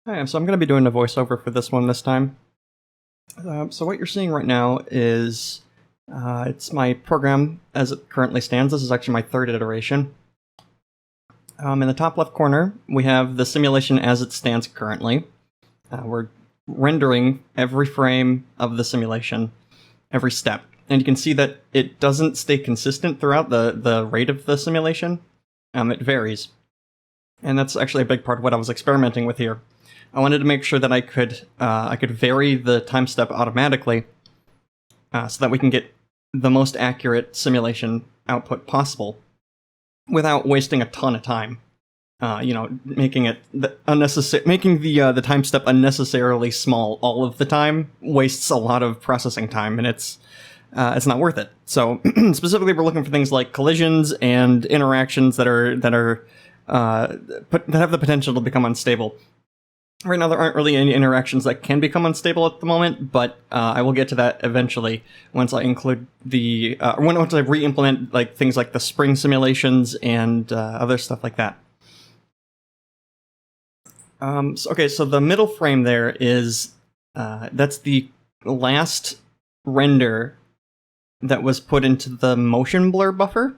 Hi, so I'm going to be doing a voiceover for this one this time. So what you're seeing right now is it's my program as it currently stands. This is actually my third iteration. In the top left corner, we have the simulation as it stands currently. We're rendering every frame of the simulation, every step. And you can see that it doesn't stay consistent throughout the rate of the simulation. It varies. And that's actually a big part of what I was experimenting with here. I wanted to make sure that I could vary the time step automatically, so that we can get the most accurate simulation output possible, without wasting a ton of time. Making it making the time step unnecessarily small all of the time wastes a lot of processing time, and it's not worth it. So specifically, we're looking for things like collisions and interactions that have the potential to become unstable. Right now, there aren't really any interactions that can become unstable at the moment, but I will get to that eventually once I include once I re-implement things like the spring simulations and other stuff like that. So the middle frame there is that's the last render that was put into the motion blur buffer,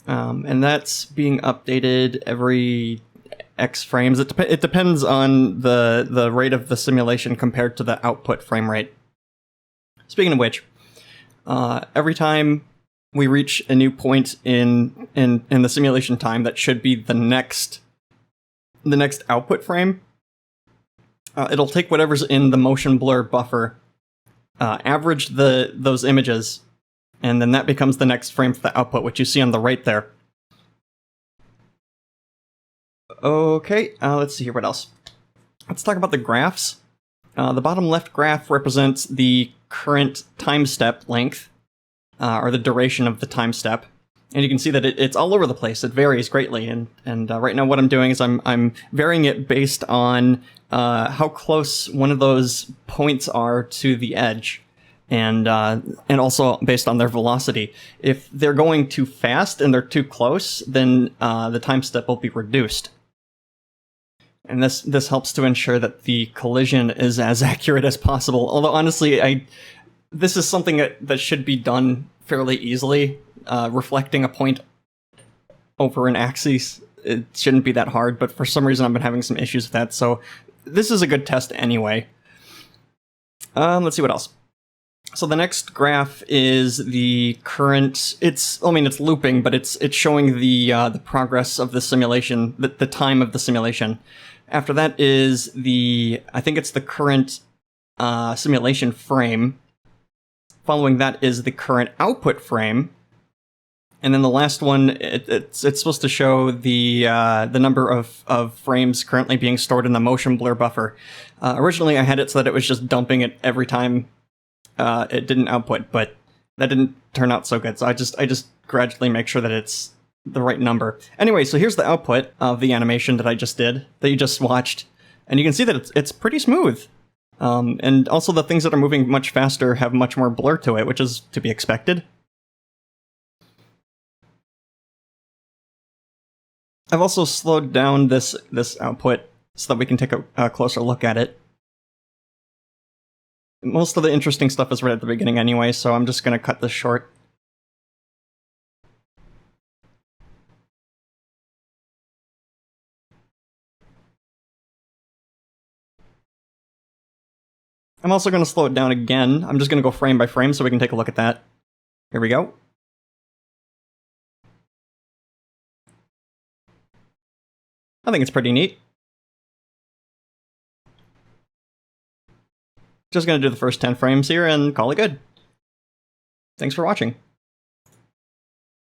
and that's being updated every X frames. It depends on the rate of the simulation compared to the output frame rate. Speaking of which, every time we reach a new point in the simulation time that should be the next output frame, it'll take whatever's in the motion blur buffer, average those images, and then that becomes the next frame for the output, which you see on the right there. Okay, let's see here, what else? Let's talk about the graphs. The bottom left graph represents the current time step length, or the duration of the time step. And you can see that it's all over the place. It varies greatly. And right now what I'm doing is I'm varying it based on how close one of those points are to the edge. And also based on their velocity. If they're going too fast and they're too close, then the time step will be reduced. And this helps to ensure that the collision is as accurate as possible. Although honestly, this is something that should be done fairly easily. Reflecting a point over an axis, it shouldn't be that hard, but for some reason I've been having some issues with that, so this is a good test anyway. Let's see what else. So the next graph is the current. It's looping, but it's showing the progress of the simulation, the time of the simulation. After that is I think it's the current simulation frame. Following that is the current output frame, and then the last one it's supposed to show the number of frames currently being stored in the motion blur buffer. Originally, I had it so that it was just dumping it every time it didn't output, but that didn't turn out so good. So I just gradually make sure that it's the right number. Anyway, so here's the output of the animation that I just did, that you just watched, and you can see that it's pretty smooth. And also the things that are moving much faster have much more blur to it, which is to be expected. I've also slowed down this output so that we can take a closer look at it. Most of the interesting stuff is right at the beginning anyway, so I'm just going to cut this short. I'm also going to slow it down again. I'm just going to go frame by frame so we can take a look at that. Here we go. I think it's pretty neat. Just going to do the first 10 frames here and call it good. Thanks for watching.